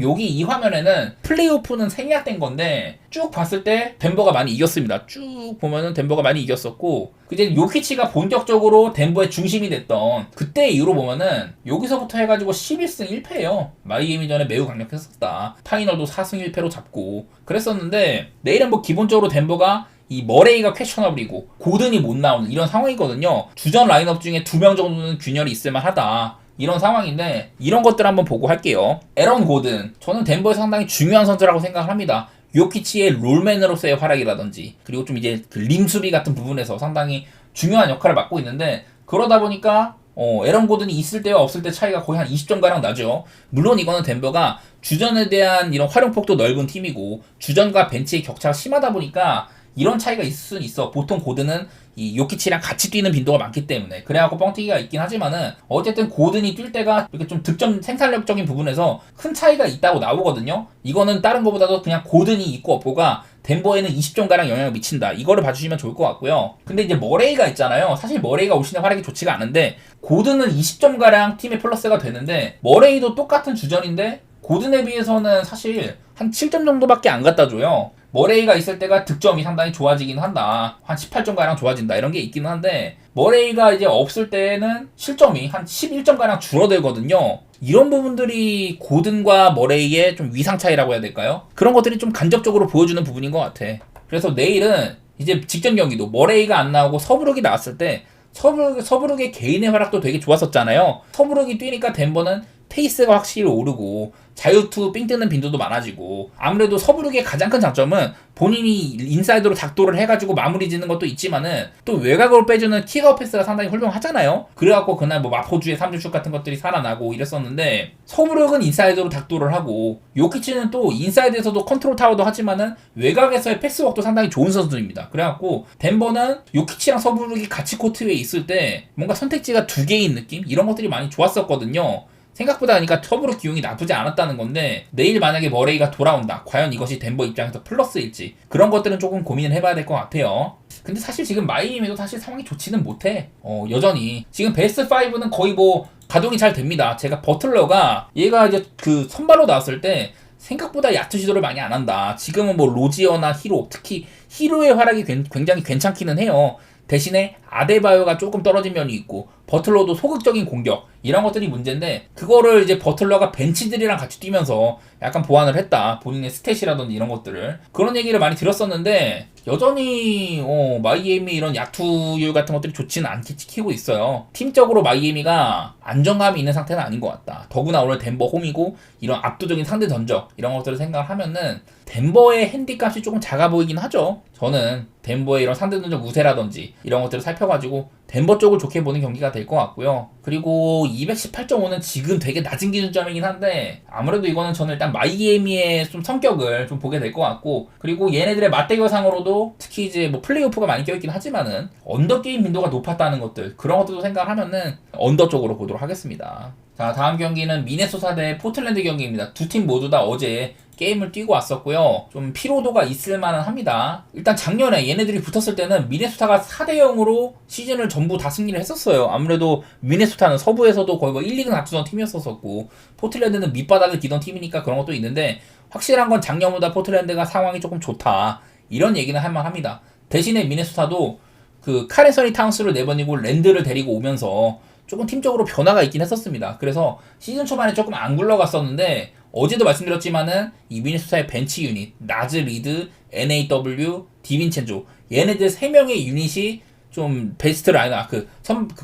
여기 이 화면에는 플레이오프는 생략된 건데, 쭉 봤을 때 덴버가 많이 이겼습니다. 쭉 보면은 덴버가 많이 이겼었고, 이제 요키치가 본격적으로 덴버의 중심이 됐던 그때 이후로 보면은 여기서부터 해가지고 11승 1패예요. 마이애미전에 매우 강력했었다. 파이널도 4승 1패로 잡고 그랬었는데, 내일은 뭐 기본적으로 덴버가 이 머레이가 퀘셔너블이고 고든이 못 나오는 이런 상황이거든요. 주전 라인업 중에 2명 정도는 균열이 있을만하다, 이런 상황인데, 이런 것들 한번 보고 할게요. 에런 고든, 저는 덴버에 상당히 중요한 선수라고 생각을 합니다. 요키치의 롤맨으로서의 활약이라든지 그리고 좀 이제 그 림수비 같은 부분에서 상당히 중요한 역할을 맡고 있는데 그러다 보니까 에런 고든이 있을 때와 없을 때 차이가 거의 한 20점가량 나죠. 물론 이거는 덴버가 주전에 대한 이런 활용폭도 넓은 팀이고 주전과 벤치의 격차가 심하다 보니까 이런 차이가 있을 수는 있어. 보통 고든은 이 요키치랑 같이 뛰는 빈도가 많기 때문에 그래갖고 뻥튀기가 있긴 하지만은 어쨌든 고든이 뛸 때가 이렇게 좀 득점 생산력적인 부분에서 큰 차이가 있다고 나오거든요. 이거는 다른 거보다도 그냥 고든이 있고 없고가 덴버에는 20점가량 영향을 미친다. 이거를 봐주시면 좋을 것 같고요. 근데 이제 머레이가 있잖아요. 사실 머레이가 올 시즌 활약이 좋지가 않은데 고든은 20점가량 팀의 플러스가 되는데 머레이도 똑같은 주전인데 고든에 비해서는 사실 한 7점 정도밖에 안 갖다 줘요. 머레이가 있을 때가 득점이 상당히 좋아지긴 한다. 한 18점가량 좋아진다. 이런 게 있기는 한데 머레이가 이제 없을 때는 실점이 한 11점가량 줄어들거든요. 이런 부분들이 고든과 머레이의 좀 위상 차이라고 해야 될까요? 그런 것들이 좀 간접적으로 보여주는 부분인 것 같아. 그래서 내일은 이제 직전 경기도 머레이가 안 나오고 서브룩이 나왔을 때 서브룩의 개인의 활약도 되게 좋았었잖아요. 서브룩이 뛰니까 덴버는 페이스가 확실히 오르고 자유투 삥 뜨는 빈도도 많아지고 아무래도 서브룩의 가장 큰 장점은 본인이 인사이드로 작도를 해가지고 마무리 짓는 것도 있지만은 또 외곽으로 빼주는 킥아웃 패스가 상당히 훌륭하잖아요. 그래갖고 그날 뭐 마포주의 3점슛 같은 것들이 살아나고 이랬었는데 서브룩은 인사이드로 작도를 하고 요키치는 또 인사이드에서도 컨트롤 타워도 하지만은 외곽에서의 패스웍도 상당히 좋은 선수입니다. 그래갖고 덴버는 요키치랑 서브룩이 같이 코트 위에 있을 때 뭔가 선택지가 두 개인 느낌? 이런 것들이 많이 좋았었거든요. 생각보다 그러니까 서브룩 기용이 나쁘지 않았다는 건데 내일 만약에 머레이가 돌아온다. 과연 이것이 덴버 입장에서 플러스일지 그런 것들은 조금 고민을 해봐야 될 것 같아요. 근데 사실 지금 마이애미도 사실 상황이 좋지는 못해. 여전히 지금 베스트 5는 거의 뭐 가동이 잘 됩니다. 제가 버틀러가 얘가 이제 그 선발로 나왔을 때 생각보다 야투 시도를 많이 안 한다. 지금은 뭐 로지어나 히로, 특히 히로의 활약이 굉장히 괜찮기는 해요. 대신에 아데바요가 조금 떨어진 면이 있고 버틀러도 소극적인 공격 이런 것들이 문제인데 그거를 이제 버틀러가 벤치들이랑 같이 뛰면서 약간 보완을 했다. 본인의 스탯이라든지 이런 것들을 그런 얘기를 많이 들었었는데 여전히 마이애미 이런 야투율 같은 것들이 좋지는 않게 찍히고 있어요. 팀적으로 마이애미가 안정감이 있는 상태는 아닌 것 같다. 더구나 오늘 덴버 홈이고 이런 압도적인 상대 전적 이런 것들을 생각을 하면은 덴버의 핸디값이 조금 작아 보이긴 하죠. 저는 덴버의 이런 상대 전적 우세라든지 이런 것들을 살펴가지고 덴버 쪽을 좋게 보는 경기가 될 것 같고요. 그리고 218.5는 지금 되게 낮은 기준점이긴 한데 아무래도 이거는 저는 일단 마이애미의 좀 성격을 좀 보게 될 것 같고 그리고 얘네들의 맞대결상으로도 특히 이제 뭐 플레이오프가 많이 껴있긴 하지만은 언더 게임 빈도가 높았다는 것들 그런 것들도 생각을 하면은 언더 쪽으로 보도록 하겠습니다. 자, 다음 경기는 미네소타 대 포틀랜드 경기입니다. 두 팀 모두 다 어제 게임을 뛰고 왔었고요. 좀 피로도가 있을 만은 합니다. 일단 작년에 얘네들이 붙었을 때는 미네소타가 4대0으로 시즌을 전부 다 승리를 했었어요. 아무래도 미네소타는 서부에서도 거의 뭐 1, 2등 다투던 팀이었었고 포틀랜드는 밑바닥을 기던 팀이니까 그런 것도 있는데 확실한 건 작년보다 포틀랜드가 상황이 조금 좋다. 이런 얘기는 할 만합니다. 대신에 미네소타도 그 카렌서니 타운스를 내보내고 랜드를 데리고 오면서 조금 팀적으로 변화가 있긴 했었습니다. 그래서 시즌 초반에 조금 안 굴러갔었는데 어제도 말씀드렸지만은 이 미네소타의 벤치 유닛 나즈 리드, NAW, 디빈첸조 얘네들 3명의 유닛이 좀 베스트 라인업 그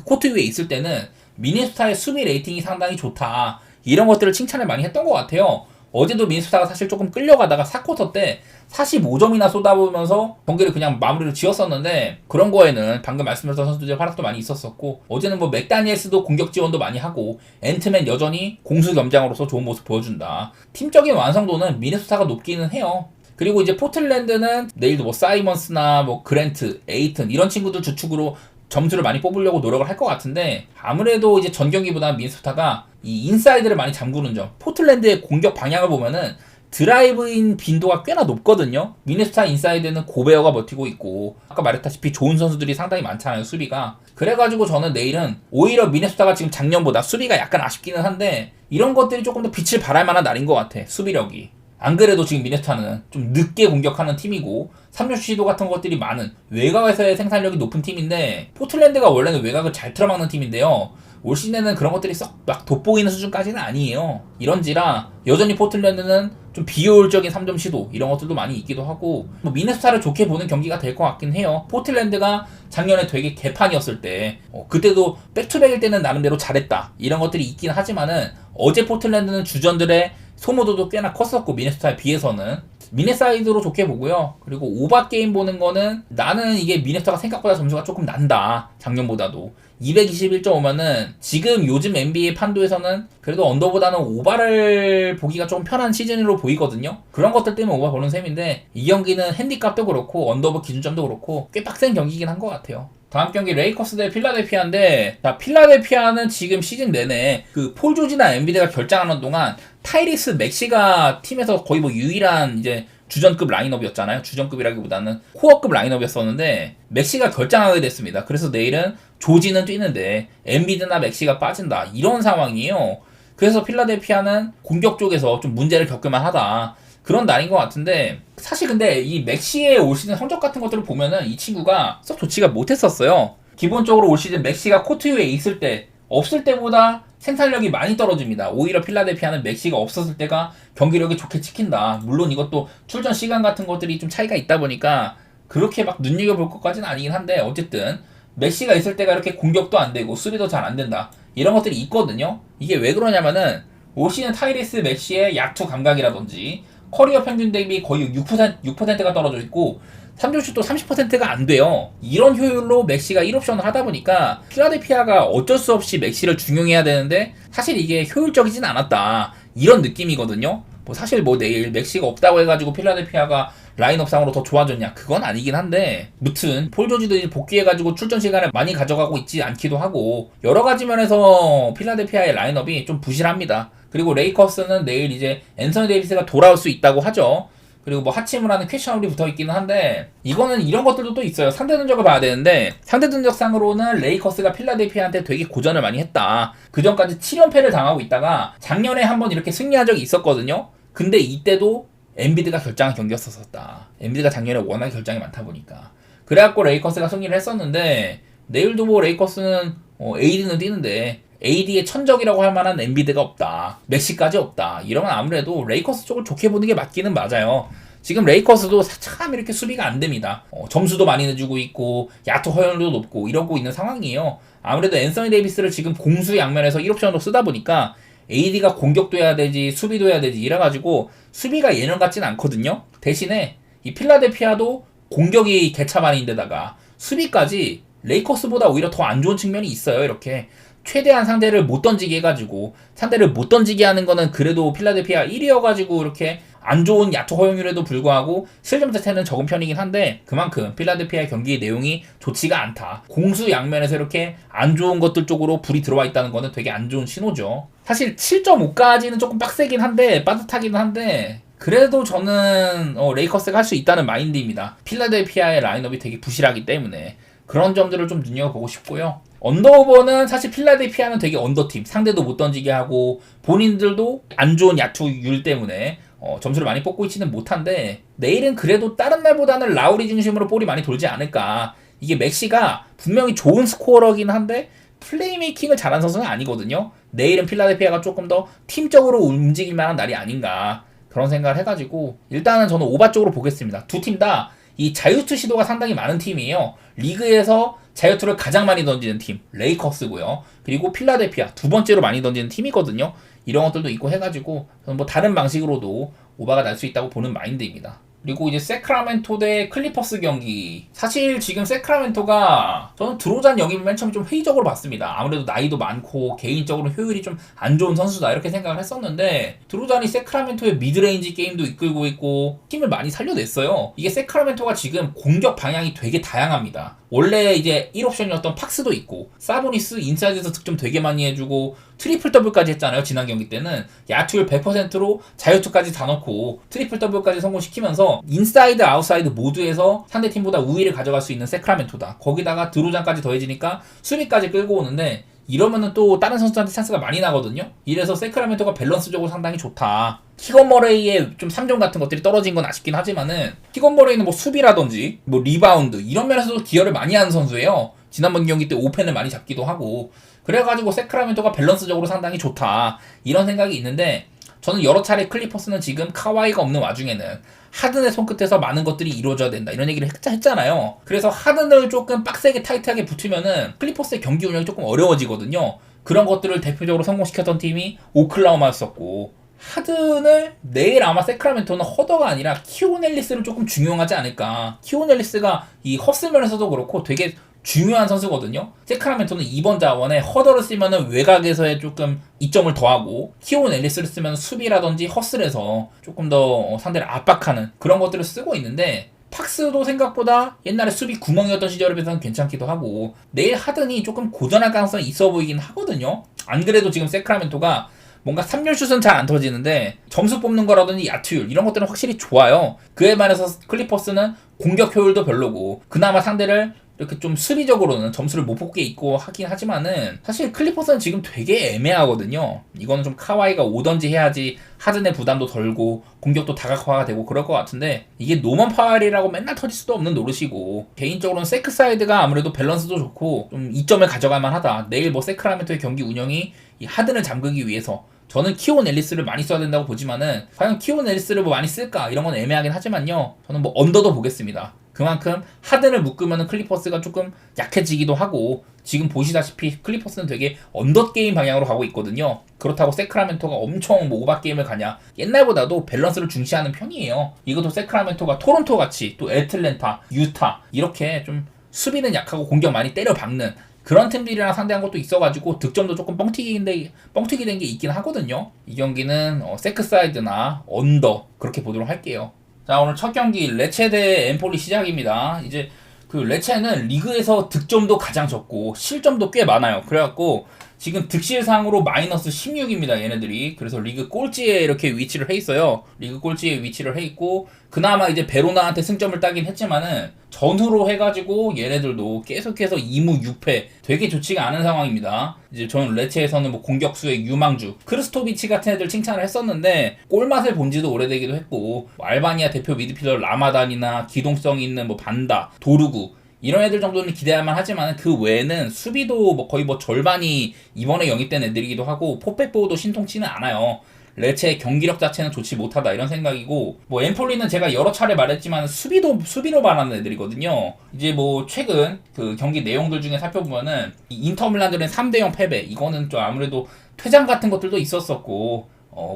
코트 위에 있을 때는 미네소타의 수비 레이팅이 상당히 좋다. 이런 것들을 칭찬을 많이 했던 것 같아요. 어제도 미네소타가 사실 조금 끌려가다가 4쿼터 때 45점이나 쏟아보면서 경기를 그냥 마무리를 지었었는데 그런 거에는 방금 말씀드렸던 선수들의 활약도 많이 있었었고 어제는 뭐 맥다니엘스도 공격 지원도 많이 하고 앤트맨 여전히 공수 겸장으로서 좋은 모습 보여준다. 팀적인 완성도는 미네소타가 높기는 해요. 그리고 이제 포틀랜드는 내일도 뭐 사이먼스나 뭐 그랜트, 에이튼 이런 친구들 주축으로 점수를 많이 뽑으려고 노력을 할 것 같은데 아무래도 이제 전 경기보다는 미네소타가 이 인사이드를 많이 잠그는 점 포틀랜드의 공격 방향을 보면은 드라이브인 빈도가 꽤나 높거든요. 미네소타 인사이드는 고베어가 버티고 있고 아까 말했다시피 좋은 선수들이 상당히 많잖아요. 수비가. 그래가지고 저는 내일은 오히려 미네소타가 지금 작년보다 수비가 약간 아쉽기는 한데 이런 것들이 조금 더 빛을 발할 만한 날인 것 같아. 수비력이. 안 그래도 지금 미네소타는 좀 늦게 공격하는 팀이고 3점 시도 같은 것들이 많은 외곽에서의 생산력이 높은 팀인데 포틀랜드가 원래는 외곽을 잘 틀어막는 팀인데요. 올 시즌에는 그런 것들이 썩 막 돋보이는 수준까지는 아니에요. 이런지라 여전히 포틀랜드는 좀 비효율적인 3점 시도 이런 것들도 많이 있기도 하고 뭐 미네소타를 좋게 보는 경기가 될 것 같긴 해요. 포틀랜드가 작년에 되게 개판이었을 때 그때도 백투백일 때는 나름대로 잘했다 이런 것들이 있긴 하지만은 어제 포틀랜드는 주전들의 소모도도 꽤나 컸었고 미네소타에 비해서는 미네사이드로 좋게 보고요. 그리고 오바 게임 보는 거는 나는 이게 미네소타가 생각보다 점수가 조금 난다. 작년보다도. 221.5면은 지금 요즘 NBA 판도에서는 그래도 언더보다는 오바를 보기가 좀 편한 시즌으로 보이거든요. 그런 것들 때문에 오바 보는 셈인데 이 경기는 핸디값도 그렇고 언더버 기준점도 그렇고 꽤 빡센 경기긴 한 것 같아요. 다음 경기 레이커스 대 필라델피아인데, 자, 필라델피아는 지금 시즌 내내 그 폴 조지나 엔비드가 결장하는 동안 타이리스 맥시가 팀에서 거의 뭐 유일한 이제 주전급 라인업이었잖아요. 주전급이라기보다는 코어급 라인업이었었는데 맥시가 결장하게 됐습니다. 그래서 내일은 조지는 뛰는데 엔비드나 맥시가 빠진다. 이런 상황이에요. 그래서 필라델피아는 공격 쪽에서 좀 문제를 겪을만 하다. 그런 날인 것 같은데, 사실 근데 이 맥시의 올 시즌 성적 같은 것들을 보면은 이 친구가 썩 좋지가 못했었어요. 기본적으로 올 시즌 맥시가 코트 위에 있을 때, 없을 때보다 생산력이 많이 떨어집니다. 오히려 필라델피아는 맥시가 없었을 때가 경기력이 좋게 찍힌다. 물론 이것도 출전 시간 같은 것들이 좀 차이가 있다 보니까 그렇게 막 눈여겨볼 것까지는 아니긴 한데, 어쨌든 맥시가 있을 때가 이렇게 공격도 안 되고 수비도 잘 안 된다. 이런 것들이 있거든요. 이게 왜 그러냐면은 올 시즌 타이리스 맥시의 약투 감각이라든지 커리어 평균 대비 거의 6%가 떨어져 있고 3점슛도 30%가 안 돼요. 이런 효율로 맥시가 1옵션을 하다 보니까 필라델피아가 어쩔 수 없이 맥시를 중용해야 되는데 사실 이게 효율적이진 않았다. 이런 느낌이거든요. 뭐 사실 뭐 내일 맥시가 없다고 해가지고 필라델피아가 라인업상으로 더 좋아졌냐? 그건 아니긴 한데, 무튼 폴 조지도 복귀해가지고 출전 시간을 많이 가져가고 있지 않기도 하고 여러 가지 면에서 필라델피아의 라인업이 좀 부실합니다. 그리고 레이커스는 내일 이제 앤서니 데이비스가 돌아올 수 있다고 하죠. 그리고 뭐 하치무라는 퀘셔널이 붙어있기는 한데, 이거는 이런 것들도 또 있어요. 상대 전적을 봐야 되는데, 상대 전적상으로는 레이커스가 필라델피아한테 되게 고전을 많이 했다. 그 전까지 7연패를 당하고 있다가 작년에 한번 이렇게 승리한 적이 있었거든요. 근데 이때도 엔비드가 결장한 경기였었다. 엔비드가 작년에 워낙 결장이 많다 보니까. 그래갖고 레이커스가 승리를 했었는데, 내일도 뭐 레이커스는 AD는 뛰는데 AD의 천적이라고 할 만한 엔비드가 없다. 맥시까지 없다. 이러면 아무래도 레이커스 쪽을 좋게 보는 게 맞기는 맞아요. 지금 레이커스도 참 이렇게 수비가 안 됩니다. 점수도 많이 내주고 있고 야투 허용도 높고 이러고 있는 상황이에요. 아무래도 앤서니 데이비스를 지금 공수 양면에서 1옵션으로 쓰다 보니까 AD가 공격도 해야 되지 수비도 해야 되지 이래가지고 수비가 예년 같진 않거든요. 대신에 이 필라델피아도 공격이 개차반인데다가 수비까지 레이커스보다 오히려 더 안 좋은 측면이 있어요. 이렇게 최대한 상대를 못 던지게 해가지고, 상대를 못 던지게 하는 거는 그래도 필라델피아 1위여가지고 이렇게 안 좋은 야투 허용률에도 불구하고 실점 자체는 적은 편이긴 한데, 그만큼 필라델피아의 경기 내용이 좋지가 않다. 공수 양면에서 이렇게 안 좋은 것들 쪽으로 불이 들어와 있다는 거는 되게 안 좋은 신호죠. 사실 7.5까지는 조금 빡세긴 한데, 빠듯하긴 한데, 그래도 저는 레이커스가 할 수 있다는 마인드입니다. 필라델피아의 라인업이 되게 부실하기 때문에 그런 점들을 좀 눈여겨보고 싶고요. 언더오버는 사실 필라델피아는 되게 언더팀, 상대도 못 던지게 하고 본인들도 안 좋은 야투율 때문에 점수를 많이 뽑고 있지는 못한데, 내일은 그래도 다른 날보다는 라우리 중심으로 볼이 많이 돌지 않을까. 이게 맥시가 분명히 좋은 스코어러긴 한데 플레이메이킹을 잘하는 선수는 아니거든요. 내일은 필라델피아가 조금 더 팀적으로 움직일 만한 날이 아닌가, 그런 생각을 해가지고 일단은 저는 오바 쪽으로 보겠습니다. 두 팀 다 이 자유투 시도가 상당히 많은 팀이에요. 리그에서 자유투를 가장 많이 던지는 팀 레이커스고요. 그리고 필라델피아 두 번째로 많이 던지는 팀이거든요. 이런 것들도 있고 해가지고 저는 뭐 다른 방식으로도 오바가 날 수 있다고 보는 마인드입니다. 그리고 이제 세크라멘토 대 클리퍼스 경기. 사실 지금 세크라멘토가 저는 드로잔 영입을 맨 처음에 좀 회의적으로 봤습니다. 아무래도 나이도 많고 개인적으로 효율이 좀 안 좋은 선수다 이렇게 생각을 했었는데, 드로잔이 세크라멘토의 미드레인지 게임도 이끌고 있고 팀을 많이 살려냈어요. 이게 세크라멘토가 지금 공격 방향이 되게 다양합니다. 원래 이제 1옵션이었던 팍스도 있고, 사보니스 인사이드에서 득점 되게 많이 해주고 트리플 더블까지 했잖아요. 지난 경기 때는 야투율 100%로 자유투까지 다 넣고 트리플 더블까지 성공시키면서 인사이드 아웃사이드 모두에서 상대팀보다 우위를 가져갈 수 있는 세크라멘토다. 거기다가 드로잔까지 더해지니까 수비까지 끌고 오는데, 이러면은 또 다른 선수한테 찬스가 많이 나거든요. 이래서 세크라멘토가 밸런스적으로 상당히 좋다. 키건 머레이의 좀 3점 같은 것들이 떨어진 건 아쉽긴 하지만은, 키건 머레이는 뭐 수비라든지 뭐 리바운드 이런 면에서도 기여를 많이 하는 선수예요. 지난번 경기 때 오펜을 많이 잡기도 하고, 그래가지고 세크라멘토가 밸런스적으로 상당히 좋다 이런 생각이 있는데, 저는 여러 차례 클리퍼스는 지금 카와이가 없는 와중에는 하든의 손끝에서 많은 것들이 이루어져야 된다 이런 얘기를 했잖아요. 그래서 하든을 조금 빡세게 타이트하게 붙으면은 클리퍼스의 경기 운영이 조금 어려워지거든요. 그런 것들을 대표적으로 성공시켰던 팀이 오클라호마였었고, 하든을 내일 아마 세크라멘토는 허더가 아니라 키오넬리스를 조금 중용하지 않을까. 키오넬리스가 이 헛슬 면에서도 그렇고 되게 중요한 선수거든요. 세크라멘토는 2번 자원에 허더를 쓰면은 외곽에서의 조금 이점을 더하고 키오넬리스를 쓰면 수비라든지 헛슬에서 조금 더 상대를 압박하는 그런 것들을 쓰고 있는데 팍스도 생각보다 옛날에 수비 구멍이었던 시절에 비해서는 괜찮기도 하고 내일 하든이 조금 고전할 가능성이 있어 보이긴 하거든요. 안 그래도 지금 세크라멘토가 뭔가 3률슛은 잘 안 터지는데 점수 뽑는 거라든지 야투율 이런 것들은 확실히 좋아요. 그에 반해서 클리퍼스는 공격 효율도 별로고 그나마 상대를 이렇게 좀 수비적으로는 점수를 못 뽑게 있고 하긴 하지만은 사실 클리퍼스는 지금 되게 애매하거든요. 이거는 좀 카와이가 오던지 해야지 하든의 부담도 덜고 공격도 다각화가 되고 그럴 것 같은데 이게 노먼 파월이라고 맨날 터질 수도 없는 노릇이고 개인적으로는 세크사이드가 아무래도 밸런스도 좋고 좀 이점을 가져갈 만하다. 내일 뭐 세크라멘토의 경기 운영이 이 하든을 잠그기 위해서 저는 키온 앨리스를 많이 써야 된다고 보지만은 과연 키온 앨리스를 뭐 많이 쓸까 이런 건 애매하긴 하지만요. 저는 뭐 언더도 보겠습니다. 그만큼 하든을 묶으면 클리퍼스가 조금 약해지기도 하고 지금 보시다시피 클리퍼스는 되게 언더게임 방향으로 가고 있거든요. 그렇다고 세크라멘토가 엄청 뭐 오버게임을 가냐. 옛날보다도 밸런스를 중시하는 편이에요. 이것도 세크라멘토가 토론토같이 또 애틀랜타, 유타 이렇게 좀 수비는 약하고 공격 많이 때려박는 그런 팀들이랑 상대한 것도 있어가지고 득점도 조금 뻥튀기 된 게 있긴 하거든요. 이 경기는 세크사이드나 언더 그렇게 보도록 할게요. 자, 오늘 첫 경기 레체 대 엠폴리 시작입니다. 이제 그 레체는 리그에서 득점도 가장 적고 실점도 꽤 많아요. 그래갖고 지금 득실상으로 마이너스 16입니다. 얘네들이. 그래서 리그 꼴찌에 이렇게 위치를 해 있어요. 리그 꼴찌에 위치를 해 있고 그나마 이제 베로나한테 승점을 따긴 했지만은 전후로 해가지고 얘네들도 계속해서 2무 6패 되게 좋지가 않은 상황입니다. 이제 저는 레체에서는 뭐 공격수의 유망주 크르스토비치 같은 애들 칭찬을 했었는데 골맛을 본 지도 오래되기도 했고 뭐 알바니아 대표 미드필더 라마단이나 기동성 있는 뭐 반다, 도르구 이런 애들 정도는 기대할만 하지만 그 외에는 수비도 뭐 거의 뭐 절반이 이번에 영입된 애들이기도 하고 포백보호도 신통치는 않아요. 레체의 경기력 자체는 좋지 못하다 이런 생각이고 뭐 엠폴리는 제가 여러 차례 말했지만 수비로 말하는 애들이거든요. 이제 뭐 최근 그 경기 내용들 중에 살펴보면은 인터밀란들은 3대0 패배 이거는 좀 아무래도 퇴장 같은 것들도 있었었고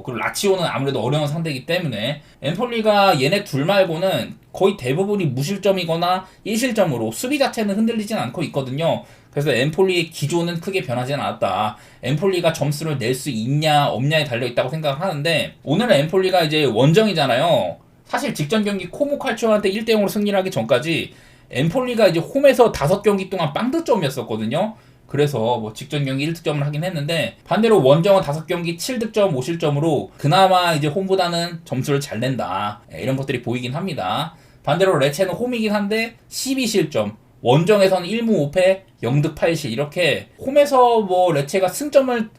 그리고 라치오는 아무래도 어려운 상대이기 때문에 엠폴리가 얘네 둘 말고는 거의 대부분이 무실점이거나 1실점으로 수비 자체는 흔들리진 않고 있거든요. 그래서 엠폴리의 기조는 크게 변하지는 않았다. 엠폴리가 점수를 낼 수 있냐 없냐에 달려있다고 생각을 하는데 오늘은 엠폴리가 이제 원정이잖아요. 사실 직전 경기 코모 칼초한테 1대0으로 승리를 하기 전까지 엠폴리가 이제 홈에서 5경기 동안 빵득점이었었거든요. 그래서 뭐 직전 경기 1득점을 하긴 했는데 반대로 원정은 5경기 7득점 5실점으로 그나마 이제 홈보다는 점수를 잘 낸다. 이런 것들이 보이긴 합니다. 반대로 레체는 홈이긴 한데 12실점 원정에서는 1무 5패 0득 8실 이렇게 홈에서 뭐 레체가 승점은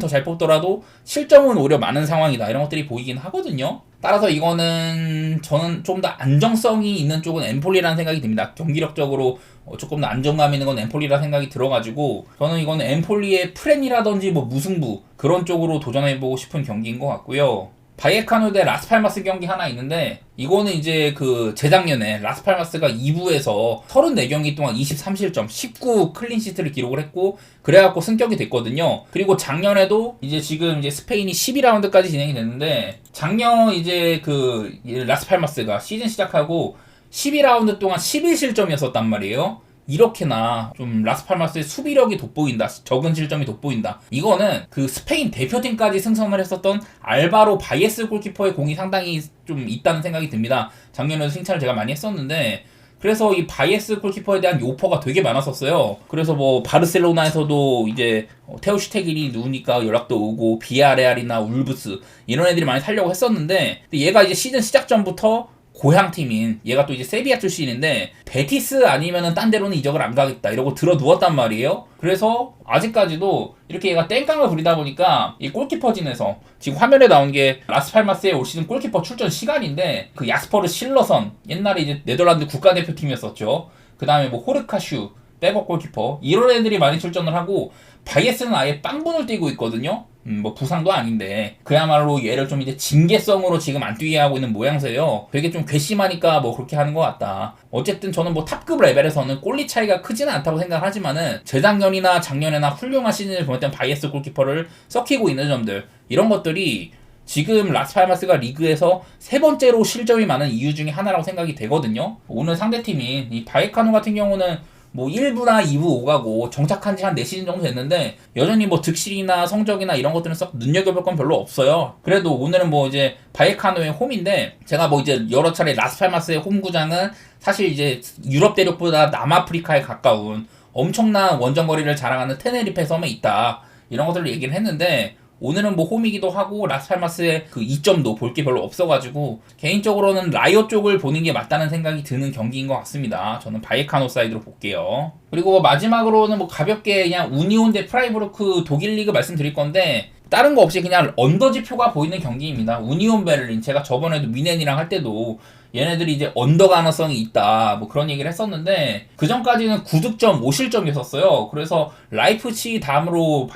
더 잘 뽑더라도 실점은 오히려 많은 상황이다 이런 것들이 보이긴 하거든요. 따라서 이거는 저는 좀 더 안정성이 있는 쪽은 엠폴리라는 생각이 듭니다. 경기력적으로 조금 더 안정감 있는 건 엠폴리라 생각이 들어가지고 저는 이거는 엠폴리의 프렌이라든지 뭐 무승부 그런 쪽으로 도전해보고 싶은 경기인 것 같고요. 바이에카노 대 라스팔마스 경기 하나 있는데 이거는 이제 그 재작년에 라스팔마스가 2부에서 34경기 동안 23실점 19 클린시트를 기록을 했고 그래갖고 승격이 됐거든요. 그리고 작년에도 이제 지금 이제 스페인이 12라운드까지 진행이 됐는데 작년 이제 그 라스팔마스가 시즌 시작하고 12라운드 동안 11실점이었었단 말이에요. 이렇게나 좀 라스팔마스의 수비력이 돋보인다. 적은 실점이 돋보인다. 이거는 그 스페인 대표팀까지 승선을 했었던 알바로 바이에스 골키퍼의 공이 상당히 좀 있다는 생각이 듭니다. 작년에도 칭찬을 제가 많이 했었는데 그래서 이 바이에스 골키퍼에 대한 요퍼가 되게 많았었어요. 그래서 뭐 바르셀로나에서도 이제 테오 슈테길이 누우니까 연락도 오고 비아레알이나 울브스 이런 애들이 많이 살려고 했었는데 얘가 이제 시즌 시작 전부터 고향팀인 얘가 또 이제 세비야 출신인데 베티스 아니면은 딴 데로는 이적을 안 가겠다 이러고 들어 누웠단 말이에요. 그래서 아직까지도 이렇게 얘가 땡깡을 부리다 보니까 이 골키퍼진에서 지금 화면에 나온 게 라스팔마스의 올 시즌 골키퍼 출전 시간인데 그 야스퍼르 실러선 옛날에 이제 네덜란드 국가대표팀이었었죠. 그 다음에 뭐 호르카슈 백업 골키퍼 이런 애들이 많이 출전을 하고 바이에스는 아예 빵분을 뛰고 있거든요. 뭐 부상도 아닌데 그야말로 얘를 좀 이제 징계성으로 지금 안 뛰게 하고 있는 모양새요. 되게 좀 괘씸하니까 뭐 그렇게 하는 것 같다. 어쨌든 저는 뭐 탑급 레벨에서는 골리 차이가 크지는 않다고 생각하지만은 재작년이나 작년에나 훌륭한 시즌을 보냈던 바이에스 골키퍼를 썩히고 있는 점들 이런 것들이 지금 라스팔마스가 리그에서 세 번째로 실점이 많은 이유 중에 하나라고 생각이 되거든요. 오늘 상대팀인 이 바이카노 같은 경우는 뭐 1부나 2부 오가고 정착한 지 한 4시즌 정도 됐는데 여전히 뭐 득실이나 성적이나 이런 것들은 썩 눈여겨볼 건 별로 없어요. 그래도 오늘은 뭐 이제 바이카노의 홈인데 제가 뭐 이제 여러 차례 라스팔마스의 홈구장은 사실 이제 유럽 대륙보다 남아프리카에 가까운 엄청난 원정거리를 자랑하는 테네리페 섬에 있다. 이런 것들을 얘기를 했는데 오늘은 뭐 홈이기도 하고 라스팔마스의 그 이점도 볼 게 별로 없어가지고 개인적으로는 라이엇 쪽을 보는 게 맞다는 생각이 드는 경기인 것 같습니다. 저는 바이에카노 사이드로 볼게요. 그리고 마지막으로는 뭐 가볍게 그냥 우니온 대 프라이부르크 독일 리그 말씀드릴 건데 다른 거 없이 그냥 언더지표가 보이는 경기입니다. 우니온 베를린 제가 저번에도 미넨이랑 할 때도 얘네들이 이제 언더 가능성이 있다 뭐 그런 얘기를 했었는데 그 전까지는 9득점 5실점이었어요. 그래서 라이프치히 다음으로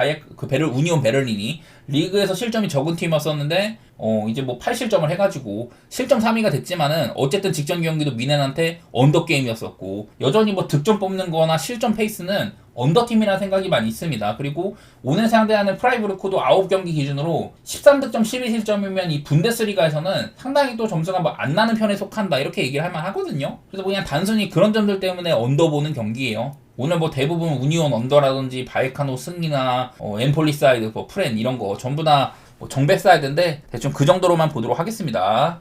우니온 베를린이 리그에서 실점이 적은 팀이었었는데 이제 뭐 8실점을 해가지고 실점 3위가 됐지만은 어쨌든 직전 경기도 미넨한테 언더 게임이었었고 여전히 뭐 득점 뽑는 거나 실점 페이스는 언더팀이라는 생각이 많이 있습니다. 그리고 오늘 상대하는 프라이부르크도 9경기 기준으로 13득점 12실점이면 이 분데스리가에서는 상당히 또 점수가 뭐 안 나는 편에 속한다 이렇게 얘기를 할 만하거든요. 그래서 그냥 단순히 그런 점들 때문에 언더 보는 경기예요. 오늘 뭐 대부분 우니온 언더라든지 바이카노 승리나 엠폴리 사이드, 뭐 프렌 이런 거 전부 다 뭐 정백 사이드인데 대충 그 정도로만 보도록 하겠습니다.